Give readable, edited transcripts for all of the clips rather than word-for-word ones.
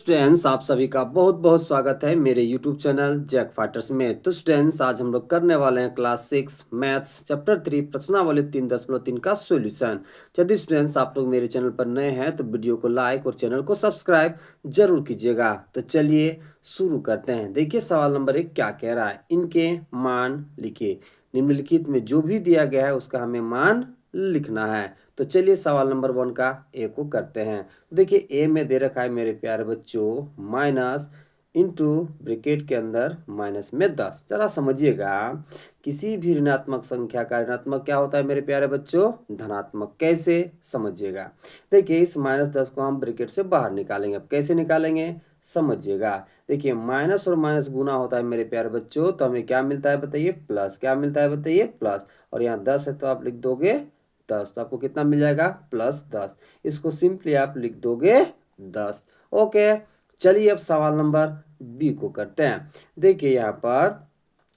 Students, आप सभी का बहुत बहुत स्वागत है मेरे यूट्यूब चैनल जैक फाइटर्स में। तो स्टूडेंट्स, आज हम लोग करने वाले हैं क्लास 6 मैथ्स चैप्टर 3 प्रश्नावली 3.3 का सॉल्यूशन। यदि स्टूडेंट्स आप लोग मेरे चैनल पर नए हैं तो वीडियो को लाइक और चैनल को सब्सक्राइब जरूर कीजिएगा। तो चलिए शुरू करते हैं। देखिए सवाल नंबर 1 क्या कह रहा है, इनके मान लिखिए। निम्नलिखित में जो भी दिया गया है उसका हमें मान लिखना है। तो चलिए सवाल नंबर 1 का ए को करते हैं। देखिए ए में दे रखा है मेरे प्यारे बच्चों माइनस इंटू ब्रैकेट के अंदर माइनस में 10। जरा समझिएगा, किसी भी ऋणात्मक संख्या का ऋणात्मक क्या होता है मेरे प्यारे बच्चों? धनात्मक। कैसे? समझिएगा। देखिए इस माइनस 10 को हम ब्रैकेट से बाहर निकालेंगे। अब कैसे निकालेंगे समझिएगा। देखिए माइनस और माइनस गुना होता है मेरे प्यारे बच्चों, तो हमें क्या मिलता है बताइए? प्लस। क्या मिलता है बताइए? प्लस। और यहाँ 10 है तो आप लिख दोगे 10, तो आपको कितना मिल जाएगा? +10। इसको सिंपली आप लिख दोगे 10। ओके, चलिए अब सवाल नंबर बी को करते हैं। देखिए यहाँ पर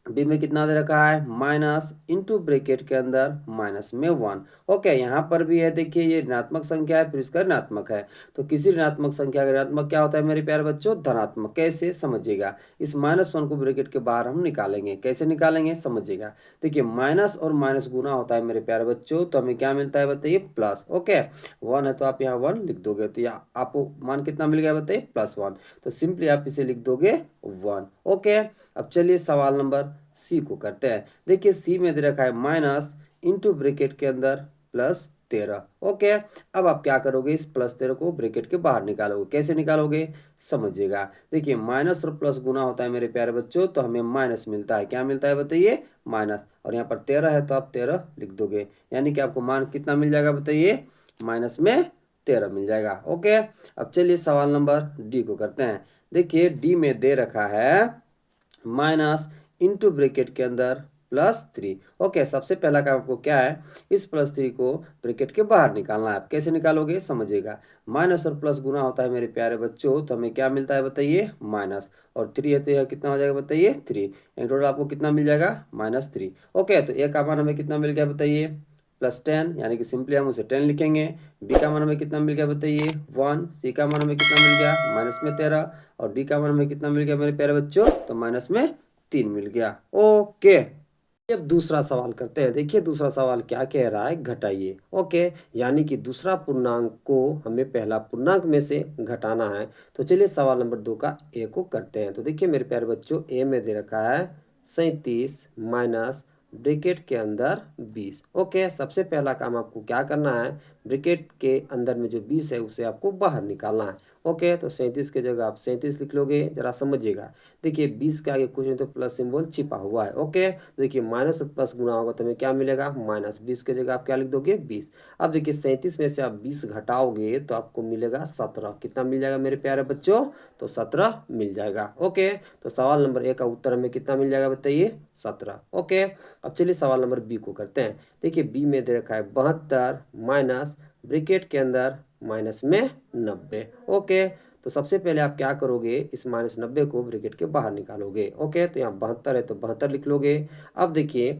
बी में कितना दे रखा है? माइनस इंटू ब्रैकेट के अंदर माइनस में 1। ओके, यहाँ पर भी है। देखिए ये ऋणात्मक संख्या है, फिर इसका ऋणात्मक है। तो किसी ऋणात्मक संख्या का ऋणात्मक क्या होता है मेरे प्यारे बच्चों? धनात्मक। कैसे? समझिएगा। इस -1 को ब्रैकेट के बाहर हम निकालेंगे। कैसे निकालेंगे समझिएगा। देखिए माइनस और माइनस गुना होता है मेरे प्यारे बच्चों, तो हमें क्या मिलता है बताइए? प्लस। ओके, 1 है तो आप यहाँ 1 लिख दोगे, तो यहाँ आपको मान कितना मिल गया बताइए? +1। तो सिंपली आप इसे लिख दोगे 1। ओके, अब चलिए सवाल नंबर सी को करते हैं। देखिए सी में दे रखा है माइनस इंटू ब्रैकेट के अंदर +13। ओके, अब आप क्या करोगे? इस +13 को ब्रैकेट के बाहर निकालोगे। कैसे निकालोगे समझिएगा। देखिए माइनस और प्लस गुना होता है मेरे प्यारे बच्चों, तो हमें माइनस मिलता है। क्या मिलता है बताइए? माइनस। और यहाँ पर 13 है तो आप 13 लिख दोगे, यानी कि आपको मान कितना मिल जाएगा बताइए? माइनस में 13 मिल जाएगा। ओके, अब चलिए सवाल नंबर डी को करते हैं। देखिए डी में दे रखा है माइनस इंटू ब्रैकेट के अंदर +3। ओके, सबसे पहला काम आपको क्या है? इस +3 को ब्रैकेट के बाहर निकालना है। आप कैसे निकालोगे समझिएगा। माइनस और प्लस गुना होता है मेरे प्यारे बच्चों, तो हमें क्या मिलता है बताइए? माइनस। और 3 है तो यह कितना हो जाएगा बताइए? 3। टोटल आपको कितना मिल जाएगा? -3। ओके, तो ए का मान हमें कितना मिल गया बताइए? +10, यानी कि सिंपली हम उसे 10 लिखेंगे। बी का मान हमें कितना मिल गया बताइए? 1। सी का मान हमें कितना मिल गया? माइनस में 13। और डी का मान हमें कितना मिल गया मेरे प्यारे बच्चों? तो माइनस में 3 मिल गया। ओके, अब दूसरा सवाल करते हैं। देखिए दूसरा सवाल क्या कह रहा है? घटाइए। ओके, यानी कि दूसरा पूर्णांक को हमें पहला पूर्णांक में से घटाना है। तो चलिए सवाल नंबर 2 का ए को करते हैं। तो देखिए मेरे प्यारे बच्चों, ए में दे रखा है 37 माइनस ब्रैकेट के अंदर 20। ओके, सबसे पहला काम आपको क्या करना है? ब्रैकेट के अंदर में जो 20 है उसे आपको बाहर निकालना है। ओके, तो 37 की जगह आप 37 लिख लोगे। जरा समझिएगा। देखिए 20 के आगे कुछ नहीं तो प्लस सिंबल छिपा हुआ है। ओके, देखिए माइनस और प्लस गुना होगा तो हमें क्या मिलेगा? माइनस। 20 की जगह आप क्या लिख दोगे? 20। अब देखिए 37 में से आप 20 घटाओगे तो आपको मिलेगा 17। कितना मिल जाएगा मेरे प्यारे बच्चों? तो 17 मिल जाएगा। ओके, तो सवाल नंबर ए का उत्तर हमें कितना मिल जाएगा बताइए? 17। ओके, अब चलिए सवाल नंबर बी को करते हैं। देखिए बी में दे रखा है 72 माइनस ब्रैकेट के अंदर माइनस में 90। ओके, तो सबसे पहले आप क्या करोगे? इस -90 को ब्रैकेट के बाहर निकालोगे। ओके, तो यहाँ 72 है तो 72 लिख लोगे। अब देखिए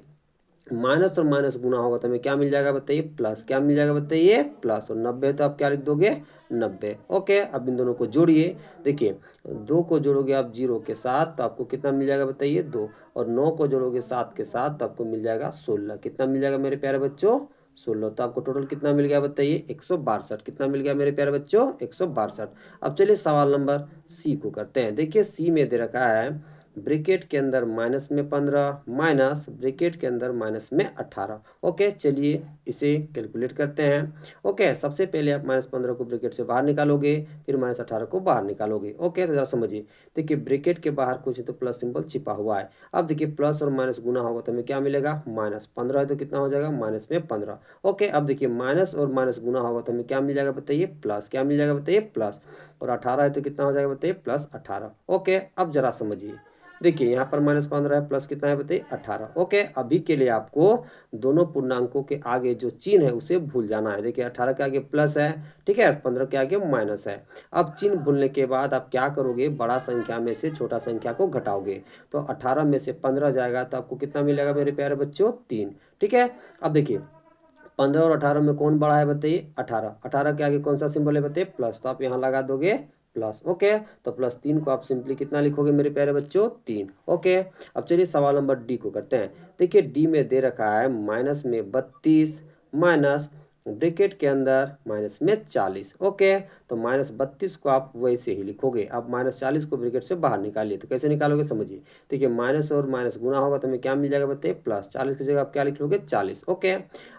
माइनस और माइनस गुना होगा तो हमें क्या मिल जाएगा बताइए? प्लस। क्या मिल जाएगा बताइए? प्लस। और 90 है तो आप क्या लिख दोगे? 90। ओके, अब इन दोनों को जोड़िए। देखिए 2 को जोड़ोगे आप 0 के साथ तो आपको कितना मिल जाएगा बताइए? 2। और 9 को जोड़ोगे 7 के साथ तो आपको मिल जाएगा 16। कितना मिल जाएगा मेरे प्यारे बच्चों? 16। तो आपको टोटल कितना मिल गया बताइए? 162। कितना मिल गया मेरे प्यारे बच्चों? 162। अब चलिए सवाल नंबर सी को करते हैं। देखिए सी में दे रखा है ब्रैकेट के अंदर माइनस में 15 माइनस ब्रैकेट के अंदर माइनस में 18। ओके, चलिए इसे कैलकुलेट करते हैं। ओके, सबसे पहले आप -15 को ब्रैकेट से बाहर निकालोगे, फिर -18 को बाहर निकालोगे। ओके, तो जरा समझिए। देखिए ब्रैकेट के बाहर कुछ तो प्लस सिंबल छिपा हुआ है। अब देखिए प्लस और माइनस गुना होगा तो हमें क्या मिलेगा? -15 है तो कितना हो जाएगा? माइनस में 15। ओके, अब देखिए माइनस और माइनस गुना होगा तो हमें क्या मिल जाएगा बताइए? प्लस। क्या मिल जाएगा बताइए? प्लस। और 18 है तो कितना हो जाएगा बताइए? +18। ओके, अब जरा समझिए। देखिए यहाँ पर -15 है, प्लस कितना है बताइए? 18। ओके, अभी के लिए आपको दोनों पूर्णांकों के आगे जो चिन्ह है उसे भूल जाना है। देखिए 18 के आगे प्लस है, ठीक है, 15 के आगे माइनस है। अब चिन्ह भूलने के बाद आप क्या करोगे? बड़ा संख्या में से छोटा संख्या को घटाओगे। तो 18 में से 15 जाएगा तो आपको कितना मिलेगा मेरे प्यारे बच्चों? 3। ठीक है, अब देखिए 15 और 18 में कौन बड़ा है बताइए? 18। 18 के आगे कौन सा सिंबल है बताइए? प्लस। तो आप यहाँ लगा दोगे प्लस। ओके, तो +3 को आप सिंपली कितना लिखोगे मेरे प्यारे बच्चों? 3। ओके, अब चलिए सवाल नंबर डी को करते हैं। देखिए डी में दे रखा है माइनस में 32 माइनस ब्रैकेट के अंदर माइनस में 40। ओके, तो -32 को आप वैसे ही लिखोगे। आप -40 को ब्रैकेट से बाहर निकालिए, तो कैसे निकालोगे समझिए। देखिए माइनस और माइनस गुना होगा तो हमें क्या मिल जाएगा बताइए? प्लस। 40 की जगह आप क्या लिख लोगे? 40। ओके,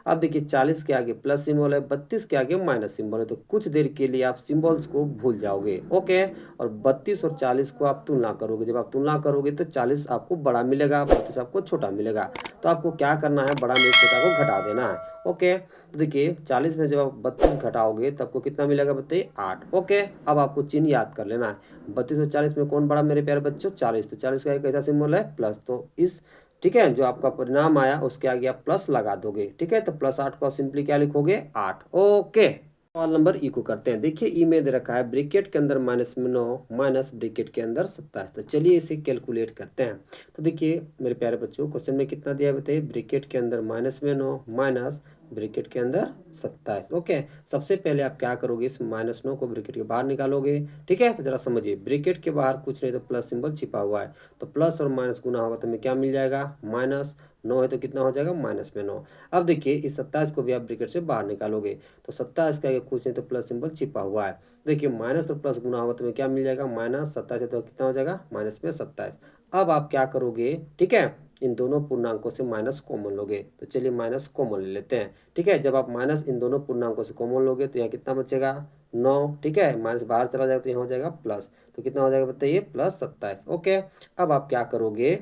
अब देखिए 40 के आगे प्लस सिंबल है, 32 के आगे माइनस सिंबल है, तो कुछ देर के लिए आप सिंबल्स को भूल जाओगे। ओके, और 32 और 40 को आप तुलना करोगे। जब आप तुलना करोगे तो 40 आपको बड़ा मिलेगा, 32 आपको छोटा मिलेगा। तो आपको क्या करना है? बड़ा में छोटा को घटा देना है। ओके, तो देखिए 40 में जब आप 32 घटाओगे तो आपको कितना मिलेगा बताइए? 8। ओके, अब आपको चिन्ह याद कर लेना है। 32 और 40 में कौन बड़ा मेरे प्यारे बच्चों? 40। तो 40 का एक ऐसा सिंबल है प्लस, तो इस ठीक है जो आपका परिणाम आया उसके आगे आप प्लस लगा दोगे। ठीक है, तो +8 को सिंपली क्या लिखोगे? 8। ओके, सवाल नंबर ई को करते हैं। देखिए ई में दे रखा है ब्रैकेट के अंदर -9 माइनस ब्रैकेट के अंदर 27। तो चलिए इसे कैलकुलेट करते हैं। तो देखिए मेरे प्यारे बच्चों क्वेश्चन में कितना दिया है बताइए? ब्रैकेट के अंदर -9 माइनस ब्रैकेट के अंदर 27। ओके, सबसे पहले आप क्या करोगे? इस -9 को ब्रैकेट के बाहर निकालोगे। ठीक है, तो जरा समझिए ब्रैकेट के बाहर कुछ नहीं तो प्लस सिंबल छिपा हुआ है, तो प्लस और माइनस गुना होगा तो हमें क्या मिल जाएगा? -9 है तो कितना हो जाएगा? -9। अब देखिए इस 27 को भी आप ब्रैकेट से बाहर निकालोगे, तो 27 का आगे कुछ नहीं तो प्लस सिंबल छिपा हुआ है। देखिए माइनस और प्लस गुना होगा तो हमें क्या मिल जाएगा? -27 है तो कितना हो जाएगा? माइनस में 27। अब आप क्या करोगे? ठीक है, इन दोनों पूर्णांकों से माइनस कॉमन लोगे, तो चलिए माइनस कॉमन ले लेते हैं। ठीक है, जब आप माइनस इन दोनों पूर्णांकों से कॉमन लोगे तो यहाँ कितना बचेगा? 9। ठीक है, माइनस बाहर चला जाएगा तो यहाँ हो जाएगा प्लस, तो कितना हो जाएगा बताइए? +27। ओके, अब आप क्या करोगे?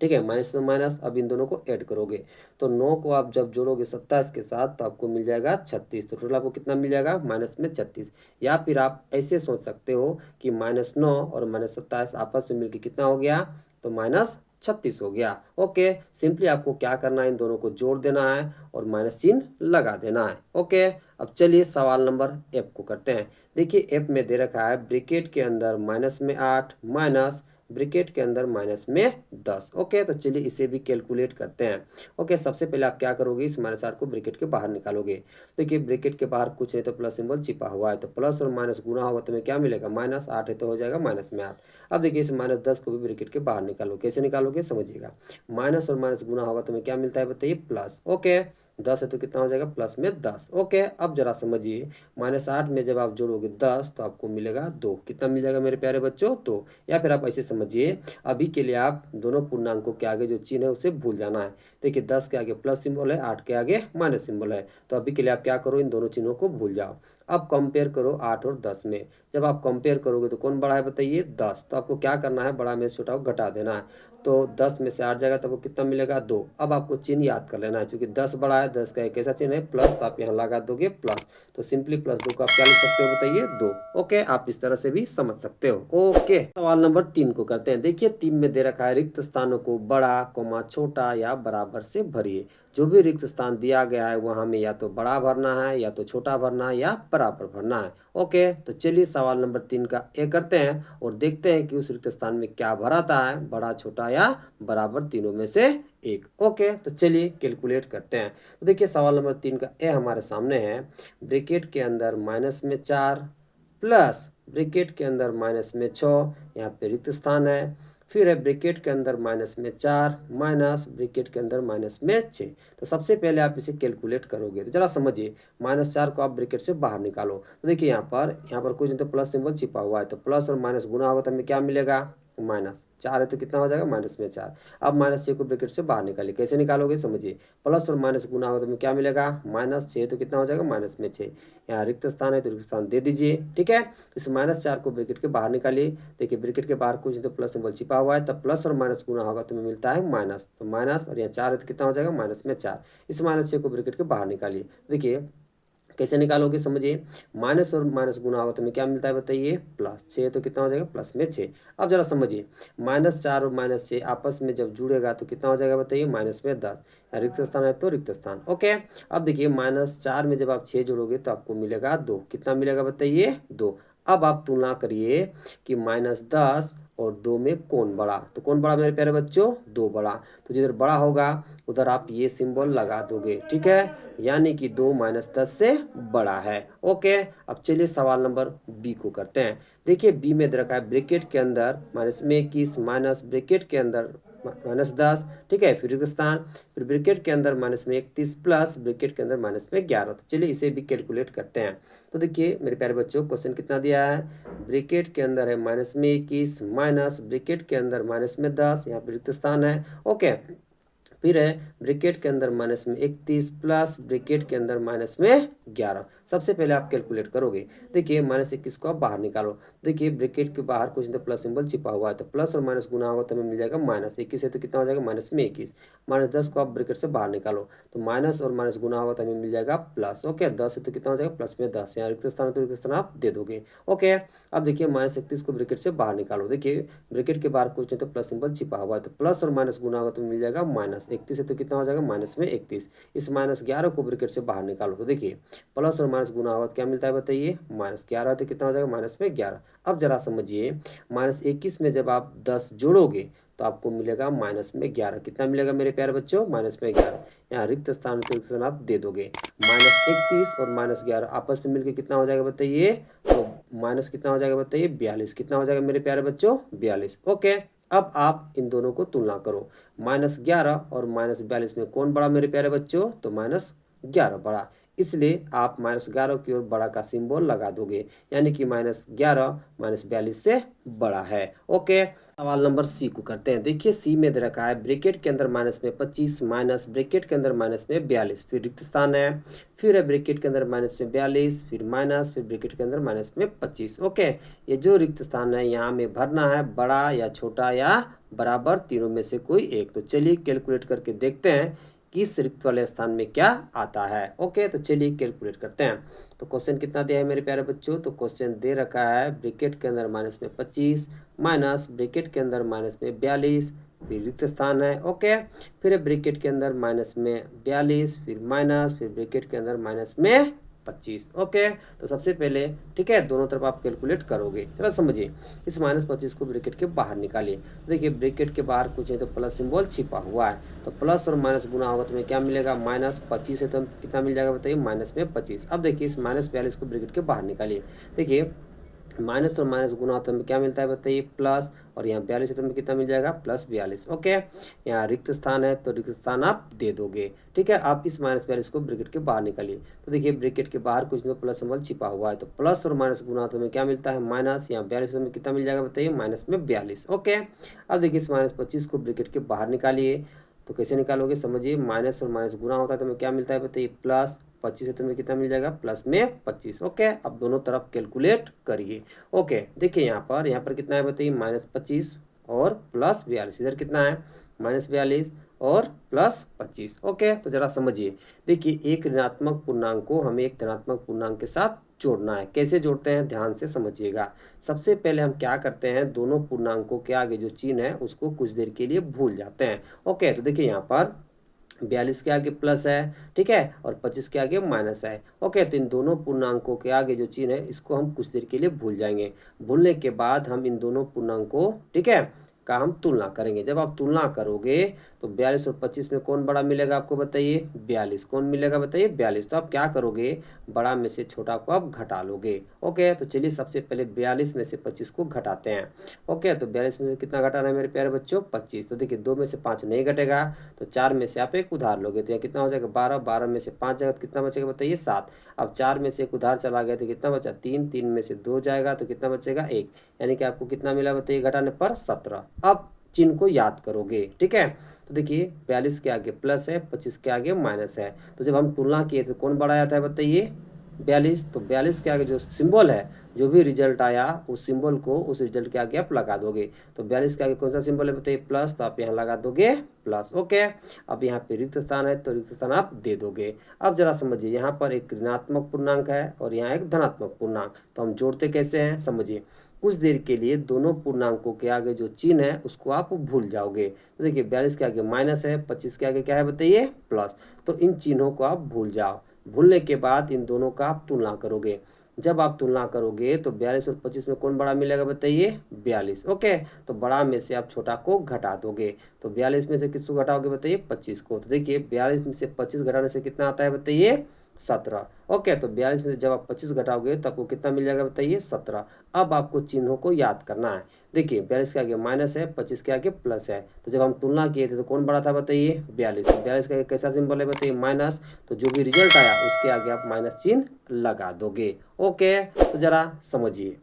ठीक है, माइनस में माइनस, अब इन दोनों को ऐड करोगे, तो 9 को आप जब जोड़ोगे 27 के साथ तो आपको मिल जाएगा 36। तो टोटल आपको कितना मिल जाएगा? माइनस में 36। या फिर आप ऐसे सोच सकते हो कि -9 और -27 आपस में मिलकर कितना हो गया? तो -36 हो गया। ओके, सिंपली आपको क्या करना है? इन दोनों को जोड़ देना है और माइनस चिन्ह लगा देना है। ओके, अब चलिए सवाल नंबर एफ को करते हैं। देखिए एफ में दे रखा है ब्रैकेट के अंदर माइनस में 8 माइनस ब्रैकेट के अंदर माइनस में 10। ओके, तो चलिए इसे भी कैलकुलेट करते हैं। ओके, सबसे पहले आप क्या करोगे? इस -8 को ब्रैकेट के बाहर निकालोगे। देखिए ब्रैकेट के बाहर कुछ नहीं तो प्लस सिंबल छिपा हुआ है, तो प्लस और माइनस गुना होगा तो हमें क्या मिलेगा? -8 है तो हो जाएगा माइनस में 8। अब देखिए इस -10 को भी ब्रैकेट के बाहर निकालो। कैसे निकालोगे समझिएगा। माइनस और माइनस गुना होगा तो हमें क्या मिलता है बताइए? प्लस। ओके, 10 है तो कितना हो जाएगा? प्लस में 10। ओके, अब जरा समझिए -8 में जब आप जोड़ोगे 10 तो आपको मिलेगा 2। कितना मिल जाएगा मेरे प्यारे बच्चों? 2। या फिर आप ऐसे समझिए, अभी के लिए आप दोनों पूर्णांकों के आगे जो चिन्ह है उसे भूल जाना है। देखिए 10 के आगे प्लस सिंबल है, 8 के आगे माइनस सिंबल है, तो अभी के लिए आप क्या करो? इन दोनों चिन्हों को भूल जाओ। अब कंपेयर करो 8 और 10 में। जब आप कंपेयर करोगे तो कौन बड़ा है बताइए? 10। तो आपको क्या करना है? बड़ा में से छोटा को घटा देना है, तो 10 में से 8 जाएगा तो वो कितना मिलेगा? 2। अब आपको चिन्ह याद कर लेना है, क्योंकि 10 बड़ा है, 10 का एक ऐसा चिन्ह है प्लस, तो आप यहाँ लगा दोगे प्लस, तो सिंपली +2 को आप क्या लिख सकते हो बताइए? 2। ओके, आप इस तरह से भी समझ सकते हो। ओके, सवाल नंबर 3 को करते हैं। देखिए 3 में दे रखा है रिक्त स्थानों को बड़ा, छोटा या बराबर से भरिए। जो भी रिक्त स्थान दिया गया है वहां में या तो बड़ा भरना है, या तो छोटा भरना है, या बराबर भरना है। ओके, तो चलिए सवाल नंबर 3 का ए करते हैं और देखते हैं कि उस रिक्त स्थान में क्या भराता है, बड़ा, छोटा या बराबर, तीनों में से एक। ओके, तो चलिए कैलकुलेट करते हैं। तो देखिए सवाल नंबर 3 का ए हमारे सामने है। ब्रैकेट के अंदर माइनस में 4 प्लस ब्रैकेट के अंदर माइनस में 6, यहाँ पे रिक्त स्थान है। फिर है ब्रैकेट के अंदर माइनस में 4 माइनस ब्रैकेट के अंदर माइनस में 6। तो सबसे पहले आप इसे कैलकुलेट करोगे, तो जरा समझिए। -4 को आप ब्रैकेट से बाहर निकालो, तो देखिए यहाँ पर कुछ नहीं तो प्लस सिंबल छिपा हुआ है, तो प्लस और माइनस गुना होगा तो हमें क्या मिलेगा? -4 है तो कितना हो जाएगा? माइनस में 4। अब -6 को ब्रैकेट से बाहर निकालिए। कैसे निकालोगे समझिए। प्लस और माइनस गुना होगा तो हमें क्या मिलेगा? -6 तो कितना हो जाएगा? माइनस में 6। यहाँ रिक्त स्थान है तो रिक्त स्थान दे दीजिए। ठीक है, इस -4 को ब्रैकेट के बाहर निकालिए। देखिए ब्रैकेट के बाहर कुछ नहीं तो प्लस सिंबल छिपा हुआ है, तब प्लस और माइनस गुना होगा तो हमें मिलता है माइनस, तो माइनस और यहाँ 4 है तो कितना हो जाएगा? माइनस में 4। इस -6 को ब्रैकेट के बाहर निकालिए। देखिए कैसे निकालोगे समझिए। माइनस और माइनस गुना होगा तो हमें क्या मिलता है बताइए? प्लस। 6 तो कितना हो जाएगा? प्लस में 6। अब जरा समझिए, -4 और -6 आपस में जब जुड़ेगा तो कितना हो जाएगा बताइए? माइनस में 10। रिक्त स्थान है तो रिक्त स्थान। ओके, अब देखिए -4 में जब आप 6 जोड़ोगे तो आपको मिलेगा 2। कितना मिलेगा बताइए? 2। अब आप तुलना करिए कि -10 और 2 में कौन बड़ा, तो कौन बड़ा मेरे प्यारे बच्चों? 2 बड़ा। तो जिधर बड़ा होगा उधर आप ये सिंबल लगा दोगे। ठीक है, यानी कि 2 -10 से बड़ा है। ओके, अब चलिए सवाल नंबर बी को करते हैं। देखिए बी में दे रखा है ब्रैकेट के अंदर -21 माइनस ब्रैकेट के अंदर -10, ठीक है, फिर रिक्त स्थान, फिर ब्रैकेट के अंदर -31 प्लस ब्रैकेट के अंदर -11। तो चलिए इसे भी कैलकुलेट करते हैं। तो देखिए मेरे प्यारे बच्चों, क्वेश्चन कितना दिया है, ब्रैकेट के अंदर है -21 माइनस ब्रैकेट के अंदर -10, यहाँ पे रिक्त स्थान है, ओके। फिर है ब्रैकेट के अंदर -31 प्लस ब्रैकेट के अंदर -11। सबसे पहले आप कैलकुलेट करोगे। देखिए -21 को आप बाहर निकालो। देखिए ब्रैकेट के बाहर कुछ तो प्लस सिंबल छिपा हुआ है, तो प्लस और माइनस गुना होगा तो हमें मिल जाएगा -21 है, तो कितना हो जाएगा -21। -10 को आप ब्रैकेट से बाहर निकालो, तो माइनस और माइनस गुना होगा तो हमें मिल जाएगा प्लस, ओके। 10 है तो कितना हो जाएगा +10, यहाँ रिक्त स्थान तो रिक्त स्थान आप दे दोगे, ओके। अब देखिए -31 को ब्रैकेट से बाहर निकालो। देखिए ब्रैकेट के बाहर कुछ नहीं तो प्लस सिंबल छिपा हुआ है, तो प्लस और माइनस गुना होगा तो मिल जाएगा -31 है, तो कितना हो जाएगा -31। इस -11 को ब्रैकेट से बाहर निकालो, तो देखिए प्लस और माइनस गुना होगा तो क्या मिलता है बताइए, -11, तो कितना हो जाएगा -11। अब जरा समझिए, -21 में जब आप 10 जोड़ोगे तो आपको मिलेगा -11। कितना मिलेगा मेरे प्यारे बच्चों, -11। यहाँ रिक्त स्थान को रिक्त स्थान आप दे दोगे। -31 और -11 आपस में मिलकर कितना हो जाएगा बताइए, तो माइनस कितना हो जाएगा बताइए, 42। कितना हो जाएगा मेरे प्यारे बच्चों, 42, ओके। अब आप इन दोनों को तुलना करो, -11 और -42 में कौन बड़ा मेरे प्यारे बच्चों, तो -11 बड़ा, इसलिए आप -11 की ओर बड़ा का सिंबल लगा दोगे, यानी कि -11 -42 से बड़ा है, ओके। सवाल नंबर सी को करते हैं। देखिए सी में दे रखा है ब्रैकेट के अंदर -25 माइनस ब्रैकेट के अंदर -42, फिर रिक्त स्थान है, फिर है ब्रैकेट के अंदर -42, फिर माइनस, फिर ब्रैकेट के अंदर -25, ओके। ये जो रिक्त स्थान है यहाँ में भरना है बड़ा या छोटा या बराबर, तीनों में से कोई एक। तो चलिए कैलकुलेट करके देखते हैं कि इस रिक्त वाले स्थान में क्या आता है, ओके। तो चलिए कैलकुलेट करते हैं। तो क्वेश्चन कितना दिया है मेरे प्यारे बच्चों, तो क्वेश्चन दे रखा है ब्रैकेट के अंदर -25 माइनस ब्रैकेट के अंदर -42, फिर रिक्त स्थान है, ओके। फिर ब्रैकेट के अंदर -42, फिर माइनस, फिर ब्रैकेट के अंदर -25, ओके। तो सबसे पहले ठीक है, दोनों तरफ आप कैलकुलेट करोगे। चलो समझिए, इस -25 को ब्रैकेट के बाहर निकालिए। देखिए ब्रैकेट के बाहर कुछ है तो प्लस सिंबल छिपा हुआ है, तो प्लस और माइनस गुना होगा तो हमें क्या मिलेगा, -25 है तो कितना मिल जाएगा बताइए, -25। अब देखिए इस -42 को ब्रैकेट के बाहर निकालिए। देखिए माइनस और माइनस गुना होता है क्या मिलता है बताइए, प्लस, और यहाँ 42 है तो हमें कितना मिल जाएगा, +42, ओके। यहाँ रिक्त स्थान है तो रिक्त स्थान आप दे दोगे, ठीक है। आप इस -42 को ब्रैकेट के बाहर निकालिए। तो देखिए ब्रैकेट के बाहर कुछ नहीं प्लस सिंबल छिपा हुआ है, तो प्लस और माइनस गुना तो हमें क्या मिलता है, माइनस, यहाँ 42 में कितना मिल जाएगा बताइए, -42, ओके। अब देखिए इस -25 को ब्रैकेट के बाहर निकालिए। तो कैसे निकालोगे समझिए, माइनस और माइनस गुना होता है तो हमें क्या मिलता है बताइए, +25 है तो हमें कितना मिल जाएगा, +25, ओके। अब दोनों तरफ कैलकुलेट करिए, ओके। देखिए यहाँ पर कितना है बताइए, -25 और +42, इधर कितना है, -42 और +25, ओके। तो जरा समझिए, देखिए एक ऋणात्मक पूर्णांक को हमें एक धनात्मक पूर्णांक के साथ जोड़ना है। कैसे जोड़ते हैं ध्यान से समझिएगा। सबसे पहले हम क्या करते हैं, दोनों पूर्णांकों के आगे जो चिन्ह है उसको कुछ देर के लिए भूल जाते हैं, ओके। तो देखिए यहाँ पर 42 के आगे प्लस है, ठीक है, और 25 के आगे माइनस है, ओके। तो इन दोनों पूर्णांकों के आगे जो चिन्ह है इसको हम कुछ देर के लिए भूल जाएंगे। भूलने के बाद हम इन दोनों पूर्णांकों, ठीक है, का हम तुलना करेंगे। जब आप तुलना करोगे तो 42 और 25 में कौन बड़ा मिलेगा आपको बताइए, 42। कौन मिलेगा बताइए, 42। तो आप क्या करोगे, बड़ा में से छोटा को आप घटा लोगे, ओके। तो चलिए सबसे पहले 42 में से 25 को घटाते हैं, ओके। तो 42 में से कितना घटाना है मेरे प्यारे बच्चों, 25। तो देखिए 2 में से 5 नहीं घटेगा, तो 4 में से आप एक उधार लोगे तो यह कितना हो जाएगा, 12। 12 में से 5 जाएगा तो कितना बचेगा बताइए, 7। अब 4 में से एक उधार चला गया तो कितना बचा, 3। 3 में से 2 जाएगा तो कितना बचेगा, 1। यानी कि आपको कितना मिला बताइए घटाने पर, 17। अब चिन्ह को याद करोगे, ठीक है। तो देखिए 42 के आगे प्लस है, 25 के आगे माइनस है, तो जब हम तुलना किए तो कौन बड़ा आया था बताइए, 42। तो 42 के आगे जो सिंबल है, जो भी रिजल्ट आया उस सिंबल को उस रिजल्ट के आगे आप लगा दोगे। तो 42 के आगे कौन सा सिंबल है बताइए, प्लस, तो आप यहाँ लगा दोगे प्लस, ओके। अब यहाँ पे रिक्त स्थान है तो रिक्त स्थान आप दे दोगे। अब जरा समझिए, यहाँ पर एक ऋणात्मक पूर्णांक है और यहाँ एक धनात्मक पूर्णांक, तो हम जोड़ते कैसे हैं समझिए। कुछ देर के लिए दोनों पूर्णांकों के आगे जो चिन्ह है उसको आप भूल जाओगे। तो देखिए 42 के आगे माइनस है, 25 के आगे क्या है बताइए, प्लस। तो इन चिन्हों को आप भूल जाओ। भूलने के बाद इन दोनों का आप तुलना करोगे। जब आप तुलना करोगे तो 42 और 25 में कौन बड़ा मिलेगा बताइए, 42, ओके। तो बड़ा में से आप छोटा को घटा दोगे। तो 42 में से किसको घटाओगे बताइए, 25 को। तो देखिए 42 में से 25 घटाने से कितना आता है बताइए, 17। ओके, तो 42 में से जब आप 25 घटाओगे तो आपको कितना मिल जाएगा बताइए? 17। अब आपको चिन्हों को याद करना है। देखिए 42 के आगे माइनस है, 25 के आगे प्लस है, तो जब हम तुलना किए थे तो कौन बड़ा था बताइए? 42। 42 का आगे कैसा सिंबल है बताइए? माइनस। तो जो भी रिजल्ट आया उसके आगे आप माइनस चिन्ह लगा दोगे। ओके, तो जरा समझिए।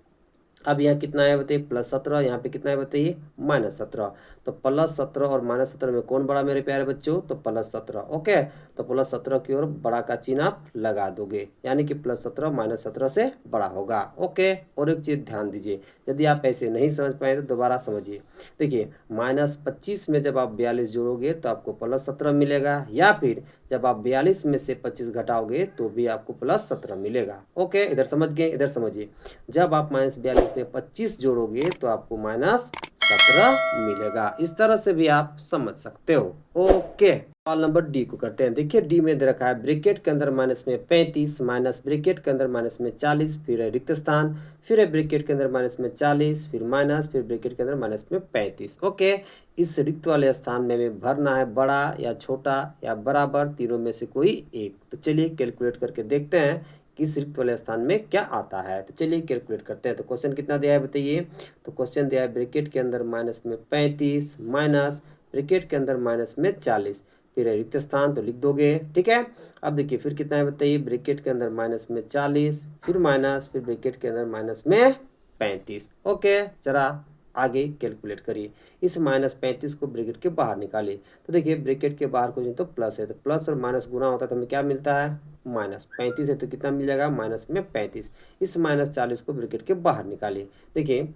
अब यहाँ कितना है बताइए? +17। यहाँ पे कितना है बताइए? -17। तो +17 और -17 में कौन बड़ा मेरे प्यारे बच्चों? तो +17। ओके, तो +17 की ओर बड़ा का चिन्ह आप लगा दोगे, यानी कि +17 -17 से बड़ा होगा। ओके, और एक चीज ध्यान दीजिए, यदि आप ऐसे नहीं समझ पाए तो दोबारा समझिए। देखिए -25 में जब आप 42 जोड़ोगे तो आपको +17 मिलेगा, या फिर जब आप 42 में से 25 घटाओगे तो भी आपको +17 मिलेगा। ओके, इधर समझ गए? इधर समझिए, जब आप -42 में 25 जोड़ोगे तो आपको -17 मिलेगा। इस तरह से भी आप समझ सकते हो। ओके, सवाल नंबर डी को करते हैं। देखिए डी में दे रखा है ब्रैकेट के अंदर माइनस में 35 माइनस ब्रैकेट के अंदर माइनस में 40, फिर है रिक्त स्थान, फिर है ब्रैकेट के अंदर माइनस में 40, फिर माइनस, फिर ब्रैकेट के अंदर माइनस में 35। ओके, इस रिक्त वाले स्थान में हमें भरना है बड़ा या छोटा या बराबर, तीनों में से कोई एक। तो चलिए कैलकुलेट करके देखते हैं किस रिक्त वाले स्थान में क्या आता है। तो चलिए कैलकुलेट करते हैं। तो क्वेश्चन कितना दिया है बताइए? तो क्वेश्चन दिया है ब्रैकेट के अंदर माइनस में 35 माइनस ब्रैकेट के अंदर माइनस में 40, फिर है रिक्त स्थान तो लिख दोगे। ठीक है, अब देखिए फिर कितना है बताइए? ब्रैकेट के अंदर माइनस में 40, फिर माइनस, फिर ब्रैकेट के अंदर माइनस में 35। ओके, जरा आगे कैलकुलेट करिए। इस -35 को ब्रैकेट के बाहर निकालिए। तो देखिए ब्रैकेट के बाहर कुछ नहीं तो प्लस है, तो प्लस और माइनस गुना होता है तो हमें क्या मिलता है? -35 है तो कितना मिल जाएगा? माइनस में 35। इस -40 को ब्रैकेट के बाहर निकालिए। देखिए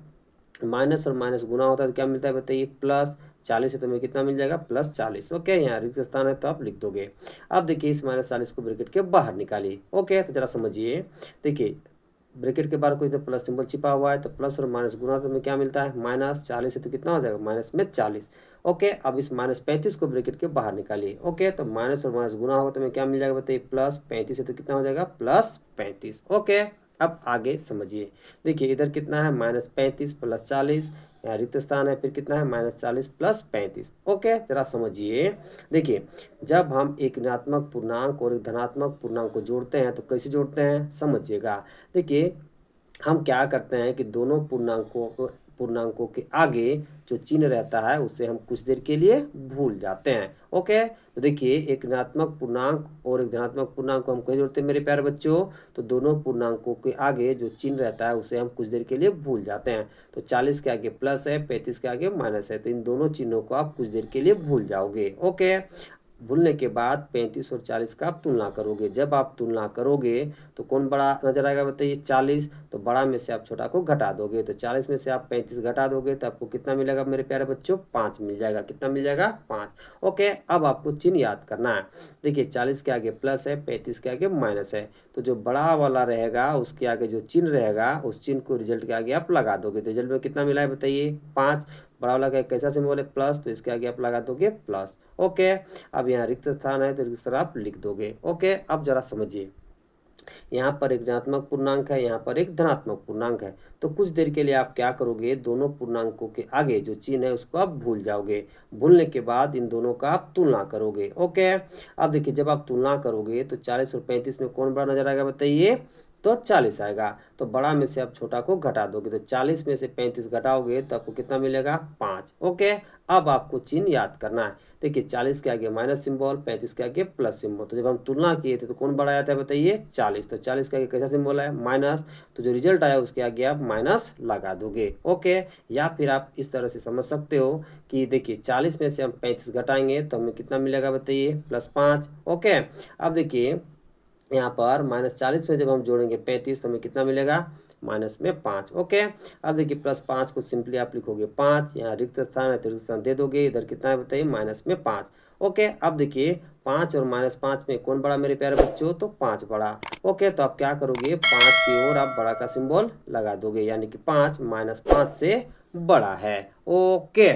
माइनस और माइनस गुना होता है तो क्या मिलता है बताइए? +40 है तो हमें कितना मिल जाएगा? +40। ओके, यहाँ रिक्त स्थान है तो आप लिख दोगे। अब देखिए इस -40 को ब्रैकेट के बाहर निकालिए। ओके, तो जरा समझिए। देखिए ब्रैकेट के बाहर कोई तो प्लस सिंबल छिपा हुआ है, तो प्लस और माइनस गुना तो हमें क्या मिलता है? -40 है तो कितना हो जाएगा? माइनस में 40। ओके, अब इस -35 को ब्रैकेट के बाहर निकालिए। ओके, तो माइनस और माइनस गुना होगा तो हमें क्या मिल जाएगा बताइए? +35 है तो कितना हो जाएगा? +35। ओके, अब आगे समझिए। देखिए इधर कितना है? -35 + 40, यहाँ रिक्त स्थान है, फिर कितना है? -40 + 35। ओके, जरा समझिए। देखिए जब हम एक ऋणात्मक पूर्णांक और एक धनात्मक पूर्णांक को जोड़ते हैं तो कैसे जोड़ते हैं समझिएगा। देखिए हम क्या करते हैं कि दोनों पूर्णांकों के आगे जो चिन्ह रहता है उसे हम कुछ देर के लिए भूल जाते हैं। ओके, तो देखिए एक ऋणात्मक पूर्णांक और एक धनात्मक पूर्णांक को हम कैसे जोड़ते हैं मेरे प्यारे बच्चों? तो दोनों पूर्णांकों के आगे जो चिन्ह रहता है उसे हम कुछ देर के लिए भूल जाते हैं। तो 40 के आगे प्लस है, 35 के आगे माइनस है, तो इन दोनों चिन्हों को आप कुछ देर के लिए भूल जाओगे। ओके, भूलने के बाद 35 और 40 का आप तुलना करोगे। जब आप तुलना करोगे तो कौन बड़ा नजर आएगा बताइए? 40। तो बड़ा में से आप छोटा को घटा दोगे, तो 40 में से आप 35 घटा दोगे तो आपको कितना मिलेगा मेरे प्यारे बच्चों? 5 मिल जाएगा। कितना मिल जाएगा? 5। ओके, अब आपको चिन्ह याद करना है। देखिए 40 के आगे प्लस है, 35 के आगे माइनस है, तो जो बड़ा वाला रहेगा उसके आगे जो चिन्ह रहेगा उस चिन्ह को रिजल्ट के आगे आप लगा दोगे। तो रिजल्ट में कितना मिला है बताइए? 5। बड़ा वाला का कैसा सिंबल है? प्लस, तो इसके आगे आप लगा दोगे प्लस। ओके, अब यहाँ रिक्त स्थान है तो रिक्त स्थान आप लिख दोगे। ओके, अब जरा समझिए। यहाँ पर एक ऋणात्मक पूर्णांक है, यहाँ पर एक धनात्मक पूर्णांक है, तो कुछ देर के लिए आप क्या करोगे? दोनों पूर्णांकों के आगे जो चिन्ह है उसको आप भूल जाओगे। भूलने के बाद इन दोनों का आप तुलना करोगे। ओके, अब देखिए जब आप तुलना करोगे तो 40 और 35 में कौन बड़ा नजर आएगा बताइए? तो 40 आएगा। तो बड़ा में से आप छोटा को घटा दोगे, तो 40 में से 35 घटाओगे तो आपको कितना मिलेगा? 5। ओके, अब आपको चिन्ह याद करना है। देखिए 40 के आगे माइनस सिंबल, 35 के आगे प्लस सिंबल, तो जब हम तुलना किए थे तो कौन बड़ा आया था बताइए? 40। तो 40 के आगे कैसा सिंबल है? माइनस, तो जो रिजल्ट आया उसके आगे आप माइनस लगा दोगे। ओके, या फिर आप इस तरह से समझ सकते हो कि देखिए 40 में से हम 35 घटाएंगे तो हमें कितना मिलेगा बताइए? +5। ओके, अब देखिए यहाँ पर -40 में जब हम जोड़ेंगे 35 तो हमें कितना मिलेगा? माइनस में 5। ओके, अब देखिए +5 को सिंपली आप लिखोगे 5, यहाँ रिक्त स्थान है तो रिक्त स्थान दे दोगे, इधर कितना है बताइए? -5। ओके, अब देखिए 5 और -5 में कौन बड़ा मेरे प्यारे बच्चों? तो 5 बड़ा। ओके, तो आप क्या करोगे? 5 की ओर आप बड़ा का सिंबल लगा दोगे, यानी कि 5 -5 से बड़ा है। ओके,